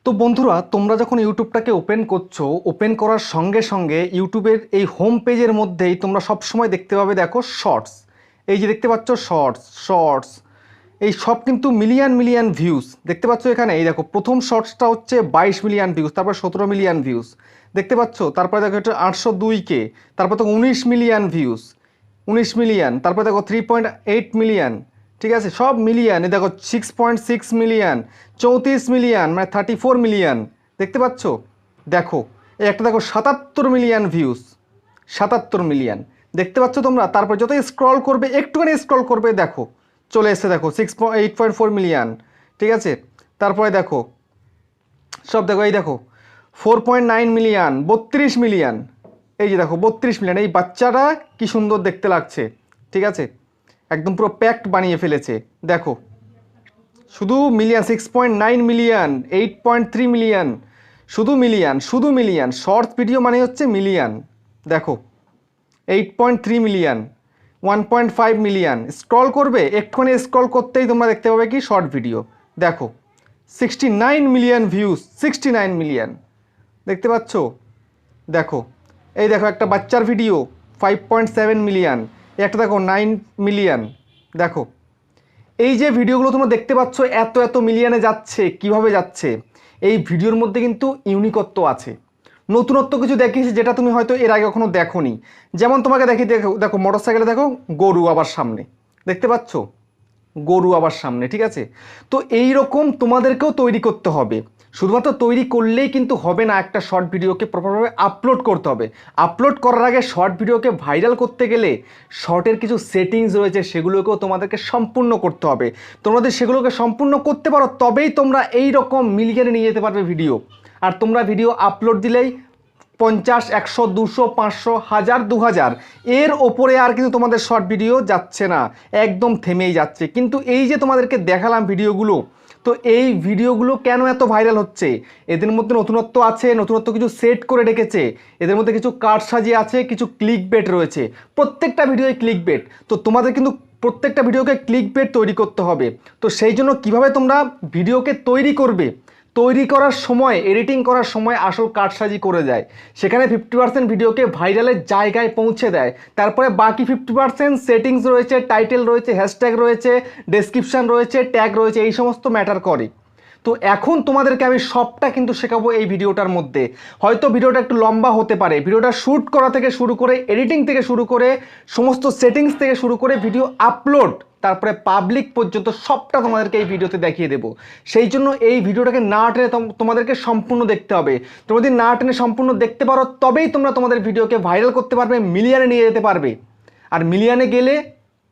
তো বন্ধুরা, তোমরা যখন ইউটিউবটাকে ওপেন করছো, ওপেন করার সঙ্গে সঙ্গে ইউটিউবের এই হোম পেজের মধ্যেই তোমরা সব সময় দেখতে পাবে, দেখো শর্টস। এই যে দেখতে পাচ্ছ শর্টস শর্টস, এই সব কিন্তু মিলিয়ন মিলিয়ন ভিউজ দেখতে পাচ্ছ এখানে। এই দেখো প্রথম শর্টসটা হচ্ছে 22 মিলিয়ন ভিউজ, তারপর 17 মিলিয়ন ভিউজ দেখতে পাচ্ছ, তারপরে দেখো এটা 802K, তারপর দেখো 19 মিলিয়ন ভিউজ, 19 মিলিয়ন, তারপর দেখো 3.8 মিলিয়ন, ঠিক আছে, সব মিলিয়ন। এই দেখো 6.6 মিলিয়ন, 34 মিলিয়ন, মানে 34 মিলিয়ন দেখতে পাচ্ছ। দেখো এই একটা দেখো 77 মিলিয়ন ভিউজ, 77 মিলিয়ন দেখতে পাচ্ছ তোমরা। তারপর যত স্ক্রল করবে, একটুখানি স্ক্রল করবে, দেখো চলে এসে দেখো 8.4 মিলিয়ন, ঠিক আছে। তারপরে দেখো সব দেখো, এই দেখো 4.9 মিলিয়ন, 32 মিলিয়ন, এই যে দেখো 32 মিলিয়ন। এই বাচ্চাটা কি সুন্দর দেখতে লাগছে, ঠিক আছে, একদম পুরো প্যাকড বানিয়ে ফেলেছে। দেখো শুধু মিলিয়ন, 6.9 মিলিয়ন, 8.3 মিলিয়ন, শুধু মিলিয়ন, শুধু মিলিয়ন। শর্টস ভিডিও মানে হচ্ছে মিলিয়ন। দেখো 8.3 মিলিয়ন, 1.5 মিলিয়ন। স্ক্রল করবে, একটুখানি স্ক্রল করতেই তোমরা দেখতে পাবে কি শর্ট ভিডিও। দেখো 69 মিলিয়ন ভিউজ, 69 মিলিয়ন দেখতে পাচ্ছ। দেখো এই দেখো একটা বাচ্চার ভিডিও 5.7 মিলিয়ন, একটা দেখো 9 মিলিয়ন। দেখো এই যে ভিডিওগুলো তোমরা দেখতে পাচ্ছ এত এত মিলিয়নে যাচ্ছে, কিভাবে যাচ্ছে? এই ভিডিওর মধ্যে কিন্তু ইউনিকত্ব আছে, নতুনত্ব কিছু দেখিয়েছে যেটা তুমি হয়তো এর আগে কখনো দেখোনি। যেমন তোমাকে দেখি, দেখো দেখো মোটরসাইকেলে দেখো গরু আবার সামনে, দেখতে পাচ্ছ গরু আবার সামনে, ঠিক আছে। তো এই রকম তোমাদেরকেও তৈরি করতে হবে। শুধুমাত্র তৈরি করলেই কিন্তু হবে না, একটা শর্ট ভিডিওকে প্রপারভাবে আপলোড করতে হবে। আপলোড করার আগে শর্ট ভিডিওকে ভাইরাল করতে গেলে শর্টের কিছু সেটিংস রয়েছে, সেগুলোকেও তোমাদেরকে সম্পূর্ণ করতে হবে। তোমরা যদি সেগুলোকে সম্পূর্ণ করতে পারো, তবেই তোমরা এই রকম মিলিয়নে নিয়ে যেতে পারবে ভিডিও। আর তোমরা ভিডিও আপলোড দিলেই 50, 100, 200, 500, 1000, 2000 এর ওপরে আর কিন্তু তোমাদের শর্ট ভিডিও যাচ্ছে না, একদম থেমেই যাচ্ছে। কিন্তু এই যে তোমাদেরকে দেখালাম ভিডিওগুলো, তো এই ভিডিওগুলো কেন এত ভাইরাল হচ্ছে? এদের মধ্যে নতুনত্ব আছে, নতুনত্ব কিছু সেট করে রেখেছে, এদের মধ্যে কিছু কার্ড সাজিয়ে আছে, কিছু ক্লিক বেট রয়েছে। প্রত্যেকটা ভিডিওয় ক্লিক বেট, তো তোমাদের কিন্তু প্রত্যেকটা ভিডিওকে ক্লিক বেট তৈরি করতে হবে। তো সেই জন্য কিভাবে তোমরা ভিডিওকে তৈরি করবে, তৈরি করার সময়, এডিটিং করার সময় আসল কারসাজি করে যায়, সেখানে 50% ভিডিওকে ভাইরালের জায়গায় পৌঁছে দেয়। তারপরে বাকি 50% সেটিংস রয়েছে, টাইটেল রয়েছে, হ্যাশট্যাগ রয়েছে, ডেসক্রিপশান রয়েছে, ট্যাগ রয়েছে, এই সমস্ত ম্যাটার করে। তো এখন তোমাদেরকে আমি সবটা কিন্তু শেখাবো এই ভিডিওটার মধ্যে। হয়তো ভিডিওটা একটু লম্বা হতে পারে, ভিডিওটা শ্যুট করা থেকে শুরু করে, এডিটিং থেকে শুরু করে, সমস্ত সেটিংস থেকে শুরু করে, ভিডিও আপলোড, তারপরে পাবলিক পর্যন্ত সবটা তোমাদেরকে এই ভিডিওতে দেখিয়ে দেবো। সেই জন্য এই ভিডিওটাকে না টেনে তোমাদেরকে সম্পূর্ণ দেখতে হবে। তোমরা যদি না টেনে সম্পূর্ণ দেখতে পারো, তবেই তোমরা তোমাদের ভিডিওকে ভাইরাল করতে পারবে, মিলিয়নে নিয়ে যেতে পারবে। আর মিলিয়নে গেলে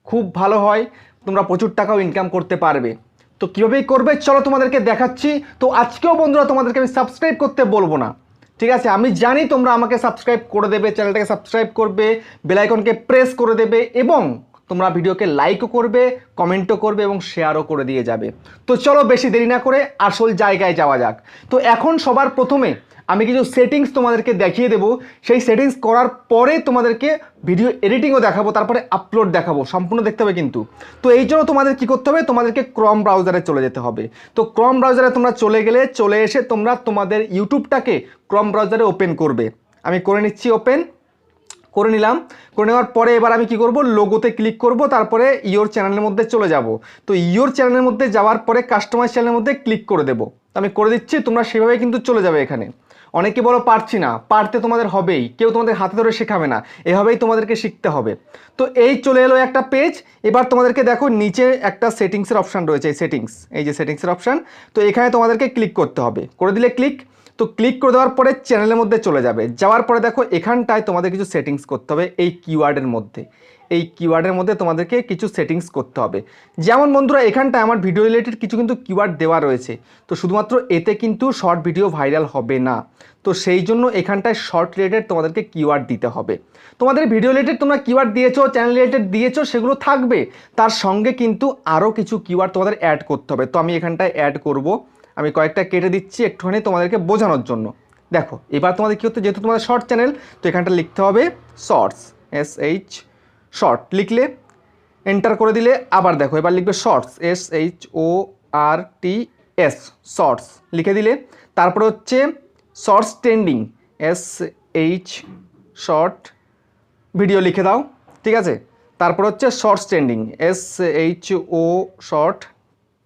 খুব ভালো হয়, তোমরা প্রচুর টাকাও ইনকাম করতে পারবে। তো কীভাবেই করবে চলো তোমাদেরকে দেখাচ্ছি। তো আজকেও বন্ধুরা তোমাদেরকে আমি সাবস্ক্রাইব করতে বলবো না, ঠিক আছে। আমি জানি তোমরা আমাকে সাবস্ক্রাইব করে দেবে, চ্যানেলটাকে সাবস্ক্রাইব করবে, বেল আইকনকে প্রেস করে দেবে, এবং তোমরা ভিডিওকে লাইকও করবে, কমেন্টও করবে এবং শেয়ারও করে দিয়ে যাবে। তো চলো বেশি দেরি না করে আসল জায়গায় যাওয়া যাক। তো এখন সবার প্রথমে আমি কিছু সেটিংস তোমাদেরকে দেখিয়ে দেবো। সেই সেটিংস করার পরে তোমাদেরকে ভিডিও এডিটিংও দেখাবো, তারপরে আপলোড দেখাবো, সম্পূর্ণ দেখতে হবে কিন্তু। তো এই জন্য তোমাদের কী করতে হবে, তোমাদেরকে ক্রম ব্রাউজারে চলে যেতে হবে। তো ক্রম ব্রাউজারে তোমরা চলে গেলে, চলে এসে তোমরা তোমাদের ইউটিউবটাকে ক্রম ব্রাউজারে ওপেন করবে। আমি করে নিচ্ছি, ওপেন করে নিলাম। করে নেওয়ার পরে এবার আমি কি করব, লোগোতে ক্লিক করব, তারপরে ইয়োর চ্যানেলের মধ্যে চলে যাব। তো ইয়োর চ্যানেলের মধ্যে যাওয়ার পরে কাস্টমাইজ চ্যানেলের মধ্যে ক্লিক করে দেবো। আমি করে দিচ্ছি, তোমরা সেভাবে কিন্তু চলে যাবে। এখানে অনেকে বলো পারছি না, পারতে তোমাদের হবেই, কেউ তোমাদের হাতে ধরে শেখাবে না, এভাবেই তোমাদেরকে শিখতে হবে। তো এই চলে এলো একটা পেজ। এবার তোমাদেরকে দেখো নিচে একটা সেটিংসের অপশান রয়েছে, এই সেটিংস, এই যে সেটিংসের অপশান। তো এখানে তোমাদেরকে ক্লিক করতে হবে, করে দিলে ক্লিক। তো ক্লিক করে দেওয়ার পরে চ্যানেলের মধ্যে চলে যাবে। যাওয়ার পরে দেখো এখানটায় তোমাদের কিছু সেটিংস করতে হবে। এই কিওয়ার্ডের মধ্যে, এই কিওয়ার্ডের মধ্যে তোমাদেরকে কিছু সেটিংস করতে হবে। যেমন বন্ধুরা এখানটায় আমার ভিডিও রিলেটেড কিছু কিন্তু কিওয়ার্ড দেওয়া রয়েছে। তো শুধুমাত্র এতে কিন্তু শর্ট ভিডিও ভাইরাল হবে না। তো সেই জন্য এখানটায় শর্ট রিলেটেড তোমাদেরকে কিওয়ার্ড দিতে হবে। তোমাদের ভিডিও রিলেটেড তোমরা কিওয়ার্ড দিয়েছো, চ্যানেল রিলেটেড দিয়েছো, সেগুলো থাকবে। তার সঙ্গে কিন্তু আরও কিছু কিওয়ার্ড তোমাদের অ্যাড করতে হবে। তো আমি এখানটায় অ্যাড করব। আমি কয়েকটা কেটে দিচ্ছি একটুখানি তোমাদেরকে বোঝানোর জন্য। দেখো এবার তোমাদের কী হচ্ছে, যেহেতু তোমাদের শর্ট চ্যানেল, তো এখানটা লিখতে হবে শর্টস, SH শর্ট লিখলে এন্টার করে দিলে, আবার দেখো এবার লিখবে শর্টস, SHORT এস, শর্টস লিখে দিলে। তারপরে হচ্ছে shorts trending, SH short video লিখে দাও, ঠিক আছে। তারপর হচ্ছে shorts trending, SHO short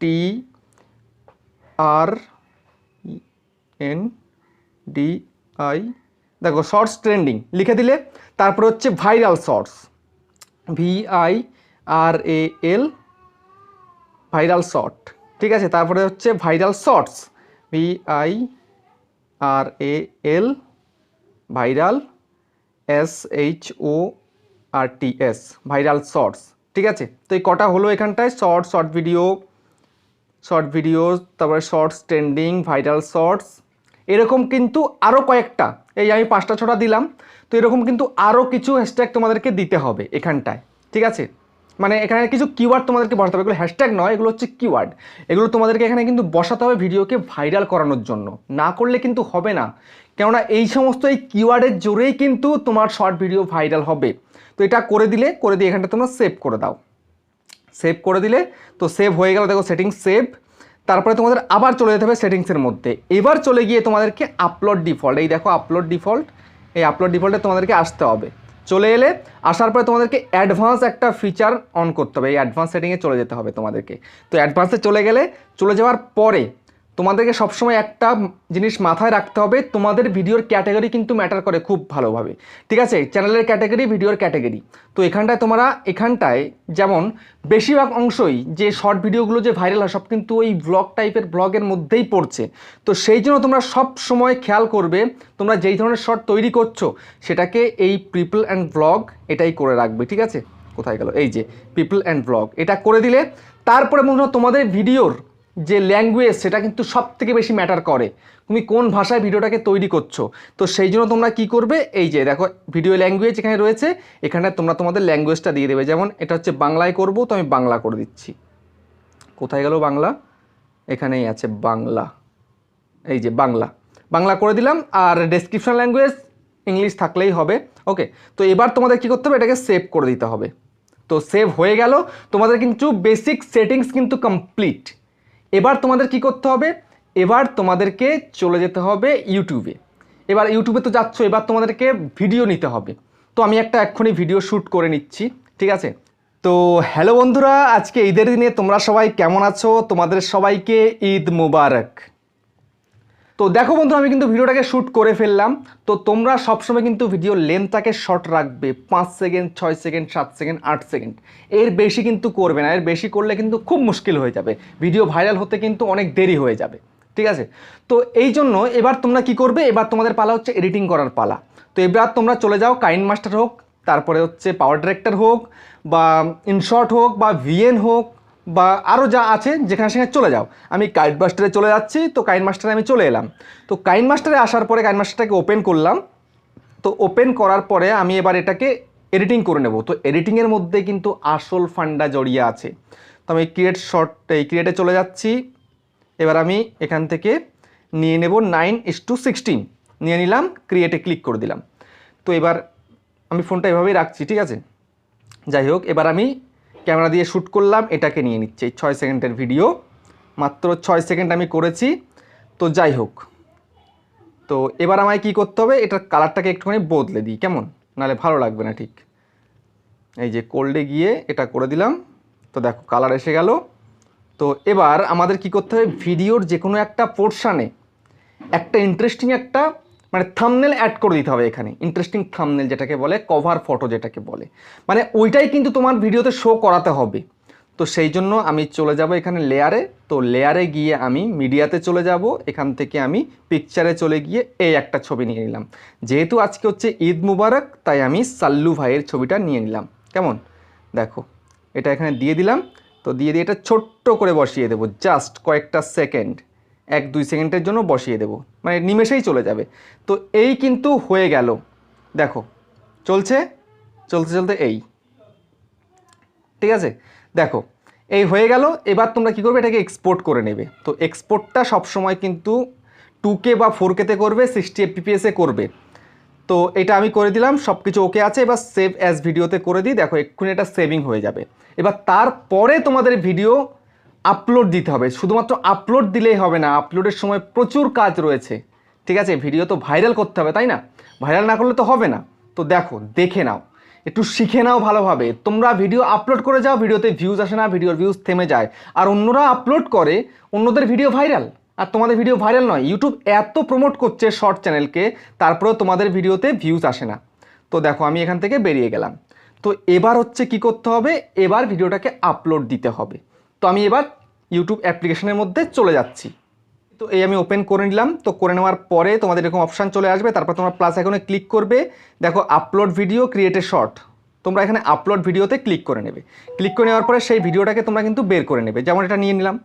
TRNDI, দেখো শর্টস ট্রেন্ডিং লিখে দিলে। তারপর হচ্ছে viral shorts, VIRAL viral short, ঠিক আছে। তারপরে হচ্ছে viral shorts, VIRAL viral SHORTS viral shorts, ঠিক আছে। তো এই কটা হলো এখানটায়, শর্ট ভিডিও, তারপরে শর্টস ট্রেন্ডিং, ভাইরাল শর্টস, এরকম কিন্তু আরও কয়েকটা, এই আমি 5টা 6টা দিলাম। তো এরকম কিন্তু আরও কিছু হ্যাশট্যাগ তোমাদেরকে দিতে হবে এখানটায়, ঠিক আছে। মানে এখানে কিছু কিওয়ার্ড তোমাদেরকে বসাতে হবে, এগুলো হ্যাশট্যাগ নয়, এগুলো হচ্ছে কিওয়ার্ড। এগুলো তোমাদেরকে এখানে কিন্তু বসাতে হবে ভিডিওকে ভাইরাল করানোর জন্য, না করলে কিন্তু হবে না। কেননা এই সমস্ত এই কিওয়ার্ডের জোরেই কিন্তু তোমার শর্ট ভিডিও ভাইরাল হবে। তো এটা করে দিয়ে এখানটা তোমরা সেভ করে দাও। সেভ করে দিলে তো সেভ হয়ে গেল, দেখো সেটিংস সেভ। তারপরে তোমাদের আবার চলে যেতে হবে সেটিংসের মধ্যে। এবার চলে গিয়ে তোমাদেরকে আপলোড ডিফল্ট, এই দেখো আপলোড ডিফল্ট, এই আপলোড ডিফল্টে তোমাদেরকে আসতে হবে। চলে এলে, আসার পরে তোমাদেরকে অ্যাডভান্স একটা ফিচার অন করতে হবে, এই অ্যাডভান্স সেটিংয়ে চলে যেতে হবে তোমাদেরকে। তো অ্যাডভান্সে চলে গেলে, চলে যাওয়ার পরে তোমাদেরকে সবসময় একটা জিনিস মাথায় রাখতে হবে, তোমাদের ভিডিওর ক্যাটাগরি কিন্তু ম্যাটার করে খুব ভালোভাবে, ঠিক আছে। চ্যানেলের ক্যাটাগরি, ভিডিওর ক্যাটাগরি। তো এখানটায় যেমন বেশিরভাগ অংশই যে শর্ট ভিডিওগুলো যে ভাইরাল হয় সব কিন্তু ওই ব্লগ টাইপের ব্লগের মধ্যেই পড়ছে। তো সেই জন্য তোমরা সব সময় খেয়াল করবে, তোমরা যেই ধরনের শর্ট তৈরি করছো সেটাকে এই পিপল অ্যান্ড ব্লগ এটাই করে রাখবে, ঠিক আছে। কোথায় গেল, এই যে পিপল অ্যান্ড ব্লগ, এটা করে দিলে তারপরে মনে হয় তোমাদের ভিডিওর যে ল্যাঙ্গুয়েজ সেটা কিন্তু সব থেকে বেশি ম্যাটার করে, তুমি কোন ভাষায় ভিডিওটাকে তৈরি করছো। তো সেই জন্য তোমরা কি করবে, এই যে দেখো ভিডিও ল্যাঙ্গুয়েজ এখানে রয়েছে, এখানে তোমরা তোমাদের ল্যাঙ্গুয়েজটা দিয়ে দেবে। যেমন এটা হচ্ছে বাংলায় করব, তো আমি বাংলা করে দিচ্ছি। কোথায় গেল বাংলা, এখানেই আছে বাংলা, এই যে বাংলা করে দিলাম। আর ডেসক্রিপশন ল্যাঙ্গুয়েজ ইংলিশ থাকলেই হবে, ওকে। তো এবার তোমাদের কি করতে হবে, এটাকে সেভ করে দিতে হবে। তো সেভ হয়ে গেল, তোমাদের কিন্তু বেসিক সেটিংস কিন্তু কমপ্লিট। এবার তোমাদের কি করতে হবে, এবার তোমাদেরকে চলে যেতে হবে ইউটিউবে। এবার ইউটিউবে তো যাচ্ছ, এবার তোমাদেরকে ভিডিও নিতে হবে। তো আমি একটা এক্ষুনি ভিডিও শ্যুট করে নিচ্ছি, ঠিক আছে। তো হ্যালো বন্ধুরা, আজকে ঈদের দিনে তোমরা সবাই কেমন আছো, তোমাদের সবাইকে ঈদ মুবারক। তো দেখো বন্ধুরা, আমি কিন্তু ভিডিওটাকে শ্যুট করে ফেললাম। তো তোমরা সবসময় কিন্তু ভিডিও লেন্থটাকে শর্ট রাখবে, 5 সেকেন্ড, 6 সেকেন্ড, 7 সেকেন্ড, 8 সেকেন্ড, এর বেশি কিন্তু করবে না। এর বেশি করলে কিন্তু খুব মুশকিল হয়ে যাবে, ভিডিও ভাইরাল হতে কিন্তু অনেক দেরি হয়ে যাবে, ঠিক আছে। তো এই জন্য এবার তোমরা কি করবে, এবার তোমাদের পালা হচ্ছে এডিটিং করার পালা। তো এবার তোমরা চলে যাও কাইন মাস্টার হোক, তারপরে হচ্ছে পাওয়ার ডিরেক্টর হোক, বা ইনশর্ট হোক, বা ভিএন হোক, বা আরও যা আছে যেখানে সেখানে চলে যাও। আমি কাইন মাস্টারে চলে যাচ্ছি, তো কাইন মাস্টারে আমি চলে এলাম। তো কাইন মাস্টারে আসার পরে কাইন মাস্টারটাকে ওপেন করলাম। তো ওপেন করার পরে আমি এবার এটাকে এডিটিং করে নেব। তো এডিটিংয়ের মধ্যে কিন্তু আসল ফান্ডা জড়িয়ে আছে। তো আমি ক্রিয়েটে চলে যাচ্ছি। এবার আমি এখান থেকে নিয়ে নেব 9:16 নিয়ে নিলাম, ক্রিয়েটে ক্লিক করে দিলাম। তো এবার আমি ফোনটা এভাবেই রাখছি, ঠিক আছে। যাই হোক, এবার আমি ক্যামেরা দিয়ে শ্যুট করলাম, এটাকে নিয়ে নিচ্ছি। 6 সেকেন্ডের ভিডিও, মাত্র 6 সেকেন্ড আমি করেছি। তো যাই হোক, তো এবার আমায় কি করতে হবে, এটার কালারটাকে একটুখানি বদলে দিই, কেমন, নাহলে ভালো লাগবে না ঠিক। এই যে কোল্ডে গিয়ে এটা করে দিলাম, তো দেখো কালার এসে গেল। তো এবার আমাদের কি করতে হবে, ভিডিওর যে কোনো একটা পোর্শানে একটা ইন্টারেস্টিং একটা মানে থাম্বনেল অ্যাড করে দিতে হবে। এখানে ইন্টারেস্টিং থাম্বনেল যেটাকে বলে, কভার ফটো যেটাকে বলে, মানে ওইটাই কিন্তু তোমার ভিডিওতে শো করাতে হবে। তো সেই জন্য আমি চলে যাব এখানে লেয়ারে। তো লেয়ারে গিয়ে আমি মিডিয়াতে চলে যাব, এখান থেকে আমি পিকচারে চলে গিয়ে এই একটা ছবি নিয়ে নিলাম। যেহেতু আজকে হচ্ছে ঈদ মুবারক, তাই আমি সাল্লু ভাইয়ের ছবিটা নিয়ে নিলাম, কেমন, দেখো এটা এখানে দিয়ে দিলাম। তো দিয়ে এটা ছোট্ট করে বসিয়ে দেবো, জাস্ট কয়েকটা সেকেন্ড, 1-2 সেকেন্ডের জন্য বসিয়ে দেবো, মানে নিমেষেই চলে যাবে। তো এই কিন্তু হয়ে গেল, দেখো চলতে চলতে এই, ঠিক আছে, দেখো এই হয়ে গেল। এবার তোমরা কি করবে, এটাকে এক্সপোর্ট করে নেবে। তো এক্সপোর্টটা সবসময় কিন্তু 2K বা 4K করবে, 60 fps করবে। তো এটা আমি করে দিলাম, সব কিছু ওকে আছে। এবার সেভ অ্যাজ ভিডিওতে করে দিই, দেখো এক্ষুনি এটা সেভিং হয়ে যাবে। এবার তারপরে তোমাদের ভিডিও আপলোড দিতে হবে। শুধুমাত্র আপলোড দিলেই হবে না, আপলোডের সময় প্রচুর কাজ রয়েছে, ঠিক আছে? ভিডিও তো ভাইরাল করতে হবে, তাই না? ভাইরাল না করলে তো হবে না। তো দেখো, দেখে নাও, একটু শিখে নাও ভালোভাবে। তোমরা ভিডিও আপলোড করে যাও, ভিডিওতে ভিউজ আসে না, ভিডিওর ভিউজ থেমে যায়, আর অন্যরা আপলোড করে, অন্যদের ভিডিও ভাইরাল, আর তোমাদের ভিডিও ভাইরাল নয়। ইউটিউব এত প্রমোট করছে শর্ট চ্যানেলকে, তারপরেও তোমাদের ভিডিওতে ভিউজ আসে না। তো দেখো, আমি এখান থেকে বেরিয়ে গেলাম। তো এবার হচ্ছে কি করতে হবে, এবার ভিডিওটাকে আপলোড দিতে হবে। তো আমি এবার ইউটিউব অ্যাপ্লিকেশনের মধ্যে চলে যাচ্ছি। তো এই আমি ওপেন করে নিলাম। তো করে নেওয়ার পরে তোমাদের এরকম অপশান চলে আসবে, তারপর তোমরা প্লাস আইকনে ক্লিক করবে, দেখো upload video create a short. তোমরা এখানে আপলোড ভিডিওতে ক্লিক করে নেবে। ক্লিক করে নেওয়ার পরে সেই ভিডিওটাকে তোমরা কিন্তু বের করে নেবে, যেমন এটা নিয়ে নিলাম।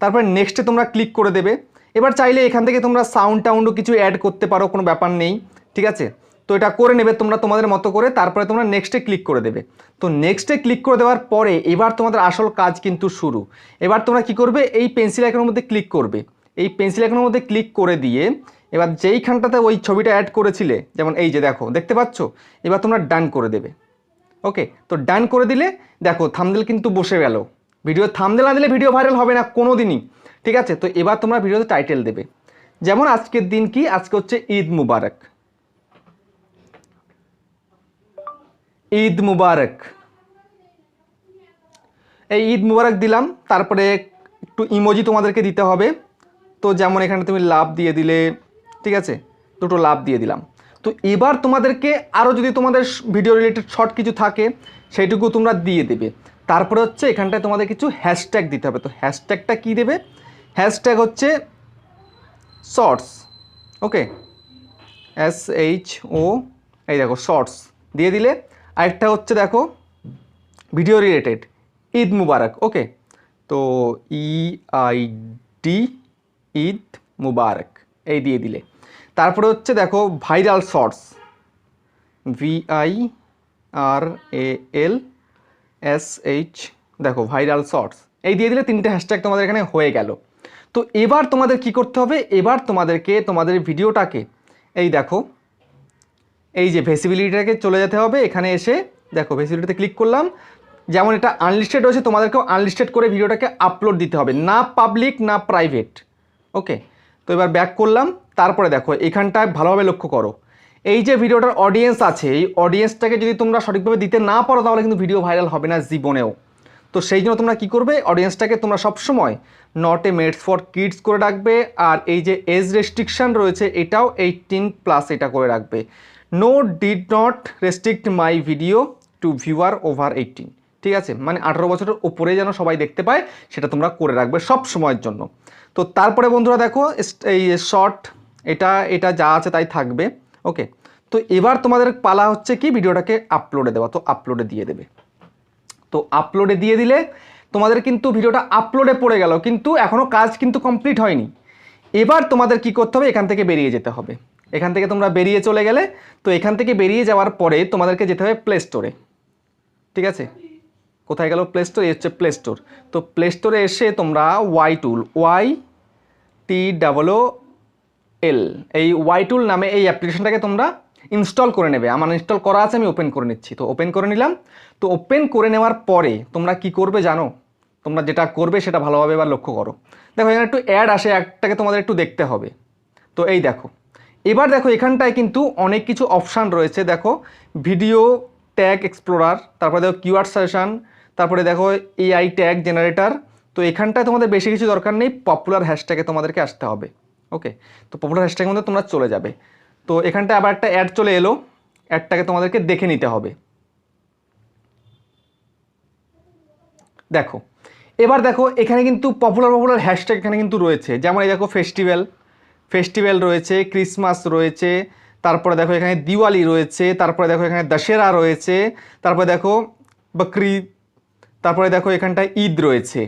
তারপরে নেক্সটে তোমরা ক্লিক করে দেবে। এবার চাইলে এখান থেকে তোমরা সাউন্ড টাউন্ডও কিছু অ্যাড করতে পারো, কোনো ব্যাপার নেই, ঠিক আছে? তো এটা করে নেবে তোমরা তোমাদের মতো করে, তারপরে তোমরা নেক্সটে ক্লিক করে দেবে। তো নেক্সটে ক্লিক করে দেওয়ার পরে এবার তোমাদের আসল কাজ কিন্তু শুরু। এবার তোমরা কি করবে, এই পেন্সিল আইকনের মধ্যে ক্লিক করবে। এই পেন্সিল আইকনের মধ্যে ক্লিক করে দিয়ে এবার যেইখানটাতে ওই ছবিটা অ্যাড করেছিলে, যেমন এই যে দেখো, দেখতে পাচ্ছ, এবার তোমরা ডান করে দেবে। ওকে, তো ডান করে দিলে দেখো থাম্বনেল কিন্তু বসে গেল। ভিডিও থাম্বনেল না দিলে ভিডিও ভাইরাল হবে না কোনো দিনই, ঠিক আছে? তো এবার তোমরা ভিডিওতে টাইটেল দেবে, যেমন আজকের দিন কি, আজকে হচ্ছে ঈদ মুবারক, ঈদ মুবারক, এই ঈদ মুবারক দিলাম। তারপরে একটু ইমোজি তোমাদেরকে দিতে হবে। তো যেমন এখানে তুমি লাভ দিয়ে দিলে, ঠিক আছে, দুটো লাভ দিয়ে দিলাম। তো এবার তোমাদেরকে আরও যদি তোমাদের ভিডিও রিলেটেড শর্ট কিছু থাকে সেইটুকু তোমরা দিয়ে দেবে। তারপরে হচ্ছে এখানটায় তোমাদের কিছু হ্যাশট্যাগ দিতে হবে। তো হ্যাশট্যাগটা কী দেবে, হ্যাশট্যাগ হচ্ছে শর্টস, ওকে, SHO, এই দেখো শর্টস দিয়ে দিলে। আরেকটা হচ্ছে দেখো ভিডিও রিলেটেড, ঈদ মুবারক, ওকে, তো EID, ঈদ মুবারক, এই দিয়ে দিলে। তারপরে হচ্ছে দেখো ভাইরাল শর্টস, VIRALSH, দেখো ভাইরাল শর্টস, এই দিয়ে দিলে। তিনটে হ্যাশট্যাগ তোমাদের এখানে হয়ে গেল। তো এবার তোমাদের কি করতে হবে, এবার তোমাদেরকে তোমাদের ভিডিওটাকে, এই দেখো, এই যে ভিজিবিলিটিটাকে চলে যেতে হবে। এখানে এসে দেখো ভিজিবিলিটিতে ক্লিক করলাম, যেমন এটা আনলিস্টেড রয়েছে, তোমাদেরকেও আনলিস্টেড করে ভিডিওটাকে আপলোড দিতে হবে, না পাবলিক না প্রাইভেট, ওকে। তো এবার ব্যাক করলাম। তারপরে দেখো এখানটায় ভালোভাবে লক্ষ্য করো, এই যে ভিডিওটার অডিয়েন্স আছে, এই অডিয়েন্সটাকে যদি তোমরা সঠিকভাবে দিতে না পারো তাহলে কিন্তু ভিডিও ভাইরাল হবে না জীবনেও। তো সেই জন্য তোমরা কি করবে, অডিয়েন্সটাকে তোমরা সবসময় not a made for kids করে রাখবে। আর এই যে এজ রেস্ট্রিকশান রয়েছে এটাও 18+ এটা করে রাখবে। No did not restrict my video to viewer over 18, ঠিক আছে? মানে 18 বছরের ওপরে যেন সবাই দেখতে পায়, সেটা তোমরা করে রাখবে সব সময়ের জন্য। তো তারপরে বন্ধুরা দেখো এই শর্ট, এটা যা আছে তাই থাকবে, ওকে। তো এবার তোমাদের পালা হচ্ছে কি, ভিডিওটাকে আপলোডে দেওয়া। তো আপলোডে দিয়ে দেবে। তো আপলোডে দিয়ে দিলে তোমাদের কিন্তু ভিডিওটা আপলোডে পড়ে গেল, কিন্তু এখনও কাজ কিন্তু কমপ্লিট হয়নি। এবার তোমাদের কি করতে হবে, এখান থেকে বেরিয়ে যেতে হবে। এখান থেকে তোমরা বেরিয়ে চলে গেলে, তো এখান থেকে বেরিয়ে যাওয়ার পরে তোমাদেরকে যেতে হবে প্লে স্টোরে, ঠিক আছে? কোথায় গেল প্লে স্টোর, এই হচ্ছে প্লে স্টোর। তো প্লে স্টোরে এসে তোমরা YTOOL, এই YTOOL নামে এই অ্যাপ্লিকেশনটাকে তোমরা ইনস্টল করে নেবে। আমার ইনস্টল করা আছে, আমি ওপেন করে নিচ্ছি। তো ওপেন করে নিলাম। তো ওপেন করে নেওয়ার পরে তোমরা কি করবে জানো, তোমরা যেটা করবে সেটা ভালোভাবে এবার লক্ষ্য করো। দেখো এখানে একটু অ্যাড আসে, অ্যাডটাকে তোমাদের একটু দেখতে হবে। তো এই দেখো, এবার দেখো এখানটায় কিন্তু অনেক কিছু অপশান রয়েছে। দেখো ভিডিও ট্যাগ এক্সপ্লোরার, তারপরে দেখো কিওয়ার্ড সাজেশন, তারপরে দেখো AI ট্যাগ জেনারেটর। তো এখানটায় তোমাদের বেশি কিছু দরকার নেই, পপুলার হ্যাশট্যাগে তোমাদেরকে আসতে হবে, ওকে। তো পপুলার হ্যাশট্যাগের মধ্যে তোমরা চলে যাবে। তো এখানটায় আবার একটা অ্যাড চলে এলো, অ্যাডটাকে তোমাদেরকে দেখে নিতে হবে। দেখো এবার দেখো এখানে কিন্তু পপুলার হ্যাশট্যাগ এখানে কিন্তু রয়েছে, যেমন এই দেখো ফেস্টিভ্যাল রয়েছে, ক্রিসমাস রয়েছে, তারপরে দেখো এখানে দিওয়ালি রয়েছে, তারপরে দেখো এখানে দশেরা রয়েছে, তারপরে দেখো বকরিদ, তারপরে দেখো এখানটায় ঈদ রয়েছে,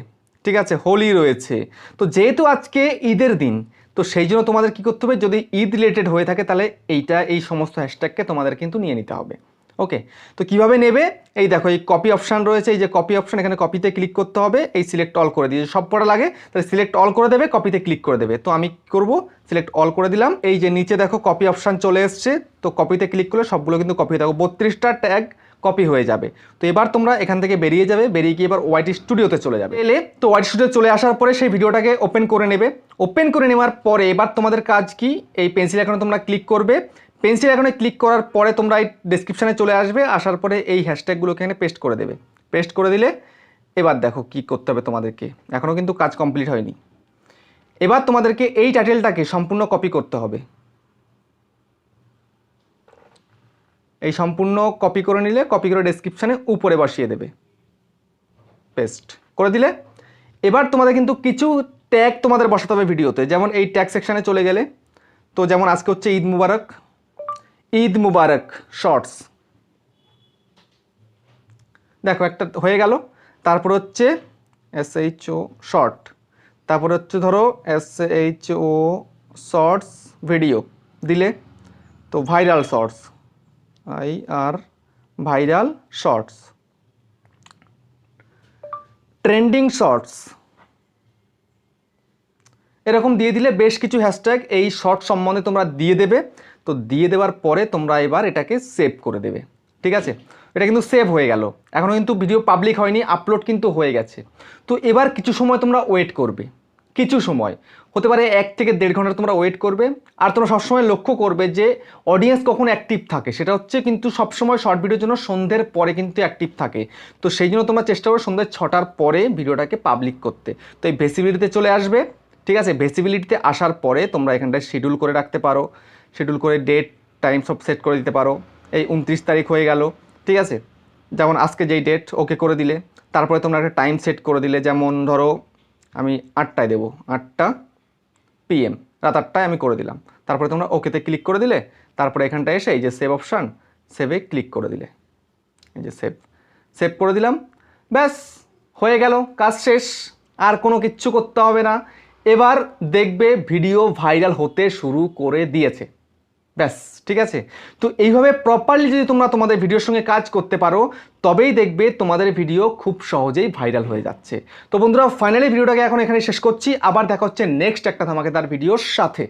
ঠিক আছে, হোলি রয়েছে। তো যেহেতু আজকে ঈদের দিন, তো সেই জন্য তোমাদের কী করতে হবে, যদি ঈদ রিলেটেড হয়ে থাকে তাহলে এই সমস্ত হ্যাশট্যাগকে তোমাদের কিন্তু নিয়ে নিতে হবে, ওকে। তো কিভাবে নেবে, এই দেখো এই কপি অপশান রয়েছে, এই যে কপি অপশান, এখানে কপিতে ক্লিক করতে হবে। এই সিলেক্ট অল করে দিয়ে সব পড়া লাগে, তাহলে সিলেক্ট অল করে দেবে, কপিতে ক্লিক করে দেবে। তো আমি কী করবো, সিলেক্ট অল করে দিলাম। এই যে নিচে দেখো কপি অপশান চলে এসছে, তো কপিতে ক্লিক করলে সবগুলো কিন্তু কপি, দেখো 32টা ট্যাগ কপি হয়ে যাবে। তো এবার তোমরা এখান থেকে বেরিয়ে যাবে, বেরিয়ে গিয়ে এবার ওয়াইটি স্টুডিওতে চলে যাবে। এলে তো ওয়াইটি স্টুডিও চলে আসার পরে সেই ভিডিওটাকে ওপেন করে নেবে। ওপেন করে নেওয়ার পরে এবার তোমাদের কাজ কি, এই পেন্সিল আইকনে তোমরা ক্লিক করবে। পেন্সিল আইকনে ক্লিক করার পরে তোমরা এই ডেসক্রিপশানে চলে আসবে, আসার পরে এই হ্যাশট্যাগুলোকে এখানে পেস্ট করে দেবে। পেস্ট করে দিলে এবার দেখো কি করতে হবে তোমাদেরকে, এখনও কিন্তু কাজ কমপ্লিট হয়নি। এবার তোমাদেরকে এই টাইটেলটাকে সম্পূর্ণ কপি করতে হবে। এই সম্পূর্ণ কপি করে নিলে কপি করে ডেসক্রিপশানে উপরে বসিয়ে দেবে, পেস্ট করে দিলে। এবার তোমাদের কিন্তু কিছু ট্যাগ তোমাদের বসাতে হবে ভিডিওতে, যেমন এই ট্যাগ সেকশানে চলে গেলে, তো যেমন আজকে হচ্ছে ঈদ মুবারক, ঈদ মুবারক শর্টস, দেখো একটা হয়ে গেল। তারপর হচ্ছে SHO শর্ট, তারপর হচ্ছে ধরো SHO শর্টস ভিডিও দিলে, তো viral shorts, IR viral shorts, trending shorts, এরকম দিয়ে দিলে বেশ কিছু হ্যাশট্যাগ এই শর্ট সম্বন্ধে তোমরা দিয়ে দেবে। তো দিয়ে দেওয়ার পরে তোমরা এবার এটাকে সেভ করে দেবে, ঠিক আছে। এটা কিন্তু সেভ হয়ে গেল, এখনও কিন্তু ভিডিও পাবলিক হয়নি, আপলোড কিন্তু হয়ে গেছে। তো এবার কিছু সময় তোমরা ওয়েট করবে, কিছু সময় হতে পারে 1 থেকে 1.5 ঘন্টা তোমরা ওয়েট করবে। আর তোমরা সবসময় লক্ষ্য করবে যে অডিয়েন্স কখন অ্যাক্টিভ থাকে, সেটা হচ্ছে কিন্তু সবসময় শর্ট ভিডিওর জন্য সন্ধ্যের পরে কিন্তু অ্যাক্টিভ থাকে। তো সেই জন্য তোমরা চেষ্টা করো সন্ধ্যে 6টার পরে ভিডিওটাকে পাবলিক করতে। তো এই ভিজিবিলিটিতে চলে আসবে, ঠিক আছে। ভিজিবিলিটিতে আসার পরে তোমরা এখানটায় শিডিউল করে রাখতে পারো, শিডিউল করে ডেট টাইম সব সেট করে দিতে পারো। এই 29 তারিখ হয়ে গেল, ঠিক আছে, যেমন আজকে যেই ডেট ওকে করে দিলে। তারপরে তোমরা একটা টাইম সেট করে দিলে, যেমন ধরো আমি 8টায় দেবো, 8টা PM, রাত 8টায় আমি করে দিলাম। তারপরে তোমরা ওকেতে ক্লিক করে দিলে, তারপরে এখানটায় এসে এই যে সেভ অপশান, সেভে ক্লিক করে দিলে, এই যে সেভ করে দিলাম, ব্যাস হয়ে গেল, কাজ শেষ। আর কোনো কিচ্ছু করতে হবে না। এবার দেখবে ভিডিও ভাইরাল হতে শুরু করে দিয়েছে, ব্যাস, ঠিক আছে। তো এইভাবে প্রপারলি যদি তোমরা তোমাদের ভিডিওর সঙ্গে কাজ করতে পারো, তবেই দেখবে তোমাদের ভিডিও খুব সহজেই ভাইরাল হয়ে যাচ্ছে। তো বন্ধুরা, ফাইনালি ভিডিওটাকে এখন এখানে শেষ করছি, আবার দেখা হচ্ছে নেক্সট একটা ধামাকেদার ভিডিওর সাথে।